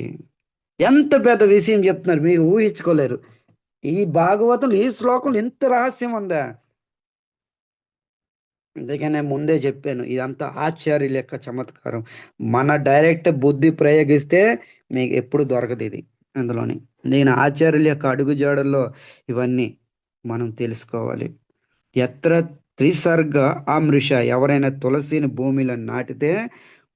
ఎంత పెద్ద విషయం చెప్తున్నారు, మీరు ఊహించుకోలేరు. ఈ భాగవతంలో ఈ శ్లోకంలో ఎంత రహస్యం ఉందా? అందుకనే ముందే చెప్పాను, ఇదంతా ఆచార్యుల యొక్క చమత్కారం. మన డైరెక్ట్ బుద్ధి ప్రయోగిస్తే మీకు ఎప్పుడు దొరకదు ఇది అందులోని. నేను ఆచార్యుల యొక్క అడుగుజాడల్లో ఇవన్నీ మనం తెలుసుకోవాలి. ఎత్ర త్రిసర్గ ఆమృష, ఎవరైనా తులసిని భూమిలో నాటితే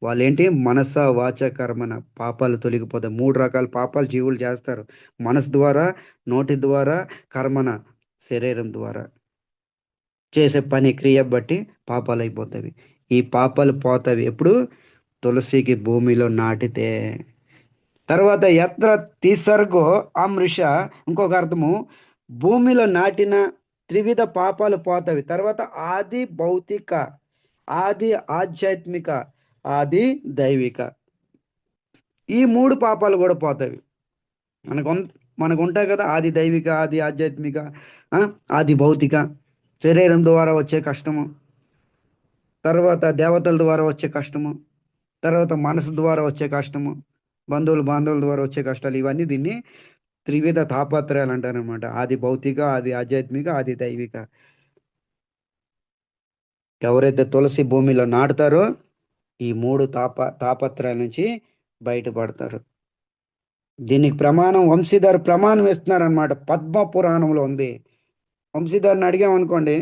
వాళ్ళేంటి, మనస వాచ కర్మన, పాపాలు తొలగిపోతాయి. మూడు రకాల పాపాలు జీవులు చేస్తారు: మనసు ద్వారా, నోటి ద్వారా, కర్మన శరీరం ద్వారా చేసే పని క్రియ బట్టి పాపాలు అయిపోతాయి. ఈ పాపాలు పోతాయి ఎప్పుడు? తులసికి భూమిలో నాటితే. తర్వాత ఎత్ర తీసర్గో ఆమృష, ఇంకొక అర్థము, భూమిలో నాటిన త్రివిధ పాపాలు పోతాయి. తర్వాత ఆది భౌతిక, ఆది ఆధ్యాత్మిక, ఆది దైవిక, ఈ మూడు పాపాలు కూడా పోతాయి. మనకు మనకు ఉంటాయి కదా, ఆది దైవిక, ఆది ఆధ్యాత్మిక, ఆది భౌతిక, శరీరం ద్వారా వచ్చే కష్టము, తర్వాత దేవతల ద్వారా వచ్చే కష్టము, తర్వాత మనసు ద్వారా వచ్చే కష్టము, బాంధవుల ద్వారా వచ్చే కష్టాలు ఇవన్నీ దీన్ని త్రివిధ తాపత్రయాలు అంటారనమాట. ఆది భౌతిక, ఆది ఆధ్యాత్మిక, ఆది దైవిక. ఎవరైతే తులసి భూమిలో నాటుతారో ఈ మూడు తాపత్రయాల నుంచి బయటపడతారు. దీనికి ప్రమాణం వంశీధర్ ప్రమాణం ఇస్తున్నారనమాట. పద్మ పురాణంలో ఉంది. వంశీధర్ని అడిగామనుకోండి,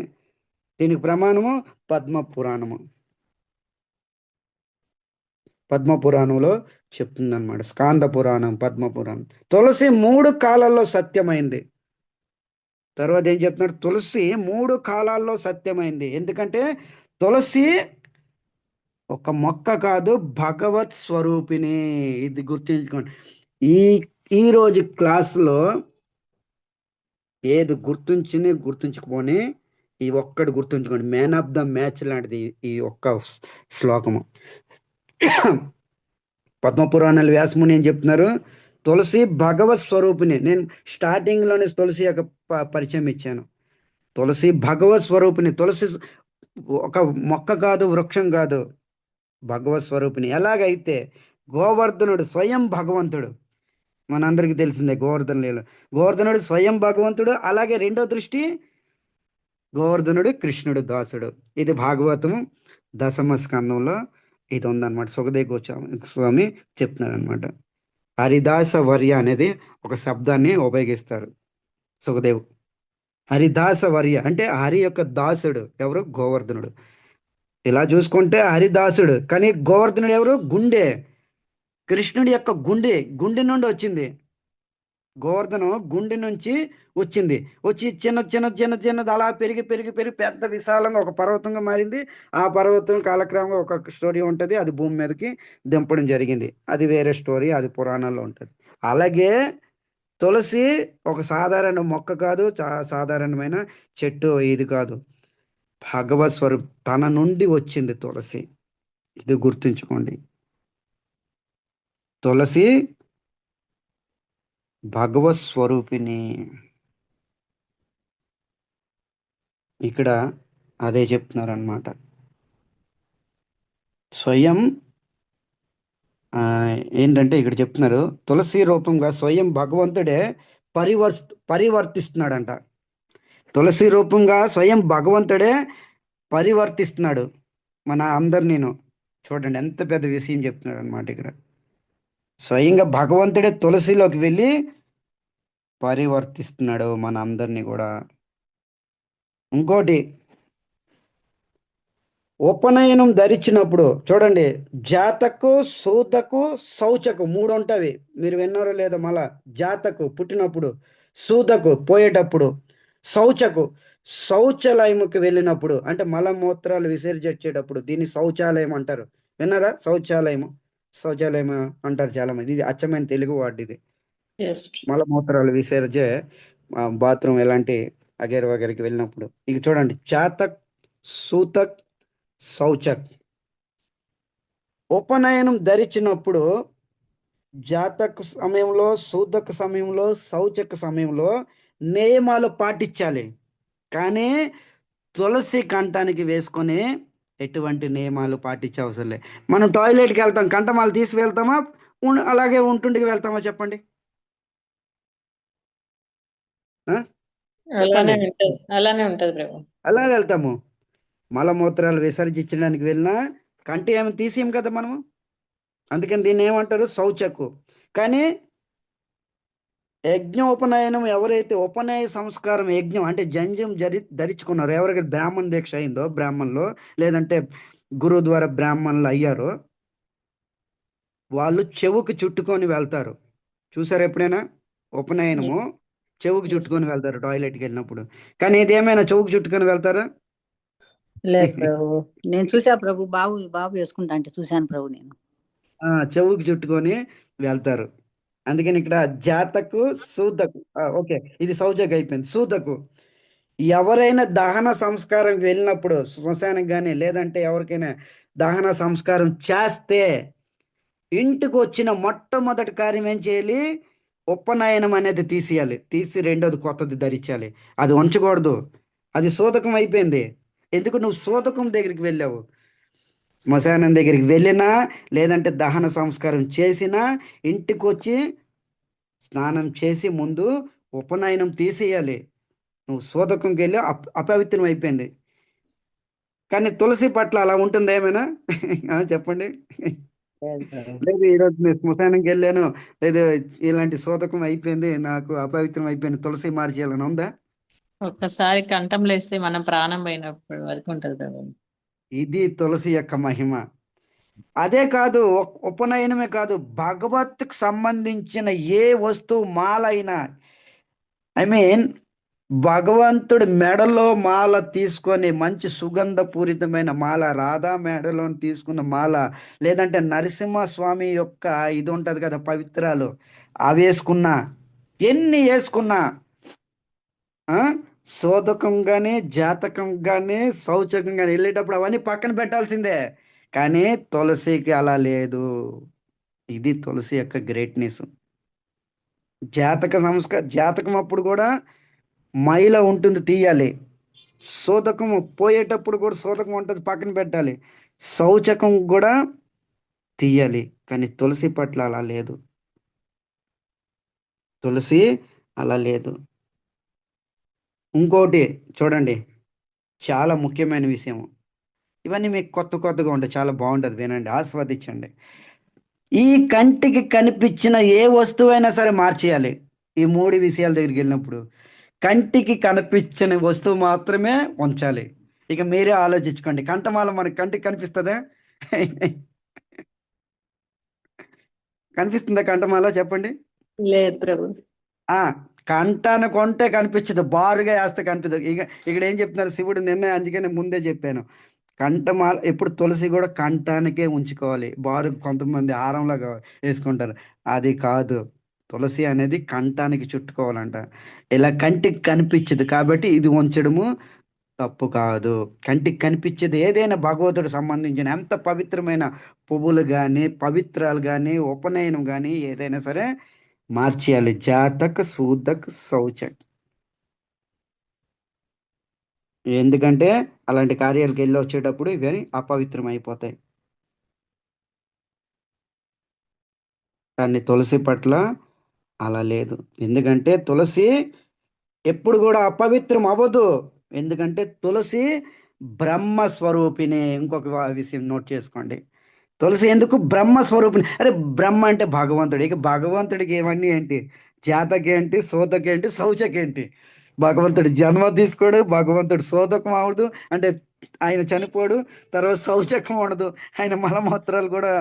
దీనికి ప్రమాణము పద్మ పురాణము. పద్మ పురాణంలో చెప్తుందన్నమాట. స్కాంద పురాణం, పద్మ పురాణం. తులసి 3 కాలాల్లో సత్యమైంది. తర్వాత ఏం చెప్తున్నాడు? తులసి 3 కాలాల్లో సత్యమైంది. ఎందుకంటే తులసి ఒక మొక్క కాదు, భగవత్ స్వరూపిణి. ఇది గుర్తుంచుకోండి. ఈ ఈ రోజు క్లాస్లో ఏది గుర్తుంచుకుపోని ఈ ఒక్కటి గుర్తుంచుకోండి. మ్యాన్ ఆఫ్ ద మ్యాచ్ లాంటిది ఈ ఒక్క శ్లోకము. పద్మపురాణాలు వ్యాసముని ఏం చెప్తున్నారు? తులసి భగవత్ స్వరూపిణి. నేను స్టార్టింగ్లోనే తులసి యొక్క పరిచయం ఇచ్చాను. తులసి భగవత్ స్వరూపిణి. తులసి ఒక మొక్క కాదు, వృక్షం కాదు, భగవత్ స్వరూపిణి. ఎలాగైతే గోవర్ధనుడు స్వయం భగవంతుడు, మనందరికీ తెలిసిందే గోవర్ధన లీల. గోవర్ధనుడు స్వయం భగవంతుడు. అలాగే రెండో దృష్టి గోవర్ధనుడు కృష్ణుడు దాసుడు. ఇది భాగవతము దశమ స్కందంలో ఇది ఉందన్నమాట. సుఖదేవ్ గోస్వామి చెప్తున్నాడు అనమాట. హరిదాస వర్య అనేది ఒక శబ్దాన్ని ఉపయోగిస్తారు సుఖదేవ్. హరిదాస వర్య అంటే హరి యొక్క దాసుడు ఎవరు? గోవర్ధనుడు. ఇలా చూసుకుంటే హరిదాసుడు, కానీ గోవర్ధనుడు ఎవరు? గుండె. కృష్ణుడి యొక్క గుండె నుండి వచ్చింది. గోవర్ధనం గుండె నుంచి వచ్చింది. వచ్చి చిన్న చిన్న చిన్న చిన్నది అలా పెరిగి పెరిగి పెరిగి పెద్ద విశాలంగా ఒక పర్వతంగా మారింది. ఆ పర్వతం కాలక్రమంగా ఒక స్టోరీ ఉంటుంది. అది భూమి మీదకి దింపడం జరిగింది. అది వేరే స్టోరీ, అది పురాణాల్లో ఉంటుంది. అలాగే తులసి ఒక సాధారణ మొక్క కాదు, సాధారణమైన చెట్టు ఇది కాదు, భగవత్ స్వరూప్. తన నుండి వచ్చింది తులసి. ఇది గుర్తుంచుకోండి. తులసి భగవత్ స్వరూపిణి. ఇక్కడ అదే చెప్తున్నారు అనమాట. స్వయం ఏంటంటే ఇక్కడ చెప్తున్నారు, తులసి రూపంగా స్వయం భగవంతుడే పరివర్తిస్తున్నాడంట. తులసి రూపంగా స్వయం భగవంతుడే పరివర్తిస్తున్నాడు మన అందరినీను. చూడండి ఎంత పెద్ద విషయం చెప్తున్నాడు అనమాట. ఇక్కడ స్వయంగా భగవంతుడే తులసిలోకి వెళ్ళి పరివర్తిస్తున్నాడు మన అందరినీ కూడా. ఇంకోటి, ఉపనయనం ధరించినప్పుడు చూడండి, జాతకు, సూతకు, శౌచకు 3 ఉంటాయి. మీరు విన్నారో లేదో? మళ్ళా జాతకు పుట్టినప్పుడు, సూతకు పోయేటప్పుడు, శౌచకు శౌచాలయంకి వెళ్ళినప్పుడు, అంటే మలమూత్రాలు విసర్జించేటప్పుడు దీన్ని శౌచాలయం అంటారు. విన్నారా? శౌచాలయం అంటారు చాలా మంది. ఇది అచ్చమైన తెలుగు వర్డ్ ఇది. ఎస్. మలమూత్రాలు విసర్జే బాత్రూమ్ ఎలాంటి అగేర్ వగేరికి వెళ్ళినప్పుడు. ఇక చూడండి, చాతక్, సూతక్, శౌచక్. ఉపనయనం ధరించినప్పుడు జాతక సమయంలో, సూతక సమయంలో, శౌచక సమయంలో నియమాలు పాటించాలి. కానీ తులసి కంఠానికి వేసుకొని ఎటువంటి నియమాలు పాటించే అవసరం లేదు. మనం టాయిలెట్కి వెళ్తాం, కంఠమాలు తీసి వెళ్తామా, అలాగే ఉంటుండికి వెళ్తామా? చెప్పండి. అలానే చెప్పండి. ఉంటది, అలానే ఉంటది ప్రభు. అలా వెళ్తాము. మలమూత్రాలు విసర్జించడానికి వెళ్ళినా కంటి ఏమి తీసేయం కదా మనము. అందుకని దీన్ని ఏమంటారు? శౌచకు. కానీ ఉపనయనం ఎవరైతే ఉపనయ సంస్కారం యజ్ఞం అంటే జంజం ధరించుకున్నారో, ఎవరికి బ్రాహ్మణ దీక్ష అయిందో, బ్రాహ్మణులు లేదంటే గురువు ద్వారా బ్రాహ్మణులు అయ్యారో, వాళ్ళు చెవుకు చుట్టుకొని వెళ్తారు. చూసారు ఎప్పుడైనా? ఉపనయనము చెవుకు చుట్టుకొని వెళ్తారు టాయిలెట్కి వెళ్ళినప్పుడు. కానీ ఇదేమైనా చెవుకు చుట్టుకొని వెళ్తారా? లేదు ప్రభు, నేను చూసా ప్రభు. బాబు వేసుకుంటా అంటే చూశాను ప్రభు నేను. చెవుకు చుట్టుకొని వెళ్తారు. అందుకని ఇక్కడ జాతకు, సూదకు. ఓకే, ఇది సౌజకు అయిపోయింది. సూదకు, ఎవరైనా దహన సంస్కారం వెళ్ళినప్పుడు శ్మశానికి కానీ లేదంటే ఎవరికైనా దహన సంస్కారం చేస్తే ఇంటికి వచ్చిన మొట్టమొదటి కార్యం ఏం చేయాలి? ఉపనయనం అనేది తీసేయాలి. తీసి రెండోది కొత్తది ధరించాలి. అది ఉంచకూడదు. అది సూతకం అయిపోయింది. ఎందుకు? నువ్వు సూతకం దగ్గరికి వెళ్ళావు. శ్మశానం దగ్గరికి వెళ్ళినా, లేదంటే దహన సంస్కారం చేసినా, ఇంటికొచ్చి స్నానం చేసి ముందు ఉపనయనం తీసేయాలి. నువ్వు సోదకంకి వెళ్ళి అపవిత్రం అయిపోయింది. కానీ తులసి పట్ల అలా ఉంటుంది ఏమైనా? చెప్పండి. లేదు ప్రభు. లేదు, ఈరోజు నేను శ్మశానంకి వెళ్ళాను, లేదు ఇలాంటి సోదకం అయిపోయింది, నాకు అపవిత్రం అయిపోయింది, తులసి మార్చేయాలని ఉందా? ఒక్కసారి కంఠంలో వేస్తే మనం ప్రాణం పోయినప్పటి వరకు ఉంటది ప్రభు. ఇది తులసి యొక్క మహిమ. అదే కాదు, ఉపనయనమే కాదు, భగవత్కి సంబంధించిన ఏ వస్తువు మాలైనా, ఐ మీన్ భగవంతుడి మెడలో మాల తీసుకొని, మంచి సుగంధపూరితమైన మాల, రాధా మెడలో తీసుకున్న మాల, లేదంటే నరసింహస్వామి యొక్క ఇది ఉంటుంది కదా పవిత్రాలు, అవి వేసుకున్నా, ఎన్ని వేసుకున్నా, ఆ, శోధకం కానీ జాతకం కానీ శౌచకం కానీ వెళ్ళేటప్పుడు అవన్నీ పక్కన పెట్టాల్సిందే. కానీ తులసికి అలా లేదు. ఇది తులసి యొక్క గ్రేట్నెస్. జాతకం అప్పుడు కూడా మైల ఉంటుంది, తీయాలి. శోధకం పోయేటప్పుడు కూడా శోధకం ఉంటుంది, పక్కన పెట్టాలి. శౌచకం కూడా తీయాలి. కానీ తులసి పట్ల అలా లేదు. తులసి అలా లేదు. ఇంకోటి చూడండి, చాలా ముఖ్యమైన విషయం. ఇవన్నీ మీకు కొత్త కొత్తగా ఉంటాయి, చాలా బాగుంటుంది, వినండి, ఆస్వాదించండి. ఈ కంటికి కనిపించిన ఏ వస్తువైనా సరే మార్చేయాలి. ఈ మూడు విషయాల దగ్గరికి వెళ్ళినప్పుడు కంటికి కనిపించని వస్తువు మాత్రమే ఉంచాలి. ఇక మీరే ఆలోచించుకోండి, కంఠమాల మనకి కంటికి కనిపిస్తుందా? కనిపిస్తుందా కంఠమాల? చెప్పండి. లేదు ప్రభు. ఆ, కంటాను కొంటే కనిపించదు, బారుగా వేస్తే కనిపించదు. ఇక్కడ ఏం చెప్తున్నారు శివుడు? నిన్న అందుకనే ముందే చెప్పాను, కంఠమాల ఎప్పుడు తులసి కూడా కంఠానికే ఉంచుకోవాలి. బారు కొంతమంది హారంలాగా వేసుకుంటారు, అది కాదు. తులసి అనేది కంఠానికి చుట్టుకోవాలంట. ఇలా కంటికి కనిపించదు కాబట్టి ఇది ఉంచడము తప్పు కాదు. కంటికి కనిపించేది ఏదైనా భగవంతుడు సంబంధించిన ఎంత పవిత్రమైన పువ్వులు కానీ, పవిత్రాలు కానీ, ఉపనయనం కానీ ఏదైనా సరే మార్చేయాలి. జాతక్ సూదక్ శౌచక్. ఎందుకంటే అలాంటి కార్యాలకు వెళ్ళి వచ్చేటప్పుడు ఇవి అపవిత్రం అయిపోతాయి. కానీ తులసి పట్ల అలా లేదు. ఎందుకంటే తులసి ఎప్పుడు కూడా అపవిత్రం అవ్వదు. ఎందుకంటే తులసి బ్రహ్మ స్వరూపిణి. ఇంకొక విషయం నోట్ చేసుకోండి, తులసి ఎందుకు బ్రహ్మ స్వరూపిణి? అరే, బ్రహ్మ అంటే భగవంతుడు. ఇక భగవంతుడికి ఇవన్నీ ఏంటి? జాతకేంటి, శోధకేంటి, శౌచకేంటి? భగవంతుడు జన్మ తీసుకోడు, భగవంతుడు శోధకం అవడు, అంటే ఆయన చనిపోడు, తర్వాత శౌచకం ఉండదు, ఆయన మలమూత్రాలు కూడా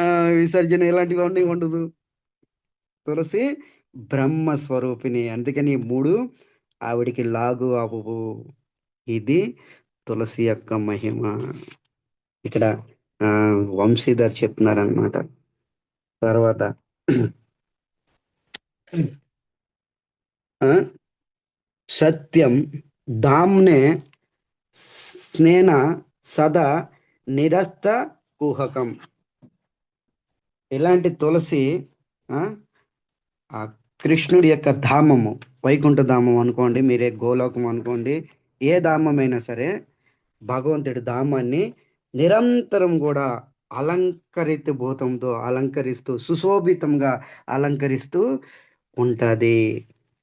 ఆ, విసర్జన ఇలాంటివన్నీ ఉండదు. తులసి బ్రహ్మ స్వరూపిణి, అందుకని ఈ మూడు ఆవిడికి లాగు అవ్వవు. ఇది తులసి యొక్క మహిమ. ఇక్కడ ఆ, వంశీధర్ చెప్తున్నారనమాట. తర్వాత ఆ, సత్యం దామ్నే స్నేన సదా నిరస్త కుహకం. ఇలాంటి తులసి ఆ, ఆ కృష్ణుడి యొక్క ధామము, వైకుంఠ ధామం అనుకోండి, మీరే గోలోకం అనుకోండి, ఏ ధామమైనా సరే భగవంతుడి ధామాన్ని నిరంతరం కూడా అలంకరిత భూతంతో అలంకరిస్తూ, సుశోభితంగా అలంకరిస్తూ ఉంటుంది.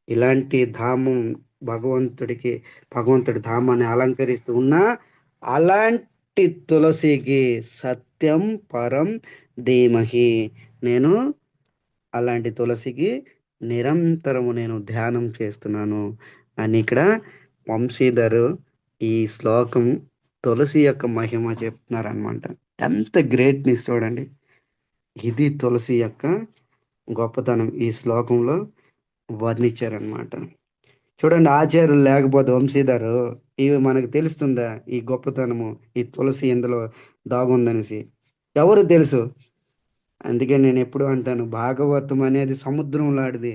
ఇలాంటి ధామం భగవంతుడికి, భగవంతుడి ధామాన్ని అలంకరిస్తూ ఉన్న అలాంటి తులసికి సత్యం పరం ధీమహి. నేను అలాంటి తులసికి నిరంతరము నేను ధ్యానం చేస్తున్నాను అని ఇక్కడ వంశీధరు ఈ శ్లోకం తులసి యొక్క మహిమ చెప్తున్నారనమాట. ఎంత గ్రేట్నెస్ చూడండి. ఇది తులసి యొక్క గొప్పతనం ఈ శ్లోకంలో వర్ణించారనమాట. చూడండి, ఆచార్యులు లేకపోతే వంశీధరు ఇవి మనకు తెలుస్తుందా? ఈ గొప్పతనము, ఈ తులసి ఇందులో దాగుందనేసి ఎవరు తెలుసు? అందుకే నేను ఎప్పుడు అంటాను, భాగవతం అనేది సముద్రం లాంటిది.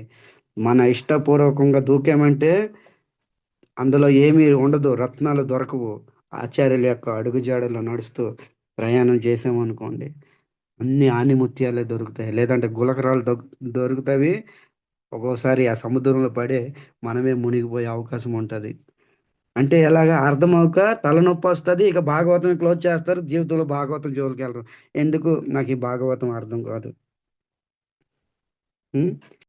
మన ఇష్టపూర్వకంగా దూకామంటే అందులో ఏమీ ఉండదు, రత్నాలు దొరకవు. ఆచార్యుల యొక్క అడుగుజాడలో నడుస్తూ ప్రయాణం చేసామనుకోండి, అన్ని ఆనిముత్యాలే దొరుకుతాయి, లేదంటే గులకరాలు దొరుకుతాయి. ఒక్కోసారి ఆ సముద్రంలో పడే మనమే మునిగిపోయే అవకాశం ఉంటుంది. అంటే ఎలాగా అర్థం అవ్వక తలనొప్పి వస్తుంది, ఇక భాగవతం క్లోజ్ చేస్తారు, జీవితంలో భాగవతం జోలికి వెళ్ళరు. ఎందుకు నాకు ఈ భాగవతం అర్థం కాదు. ఉం?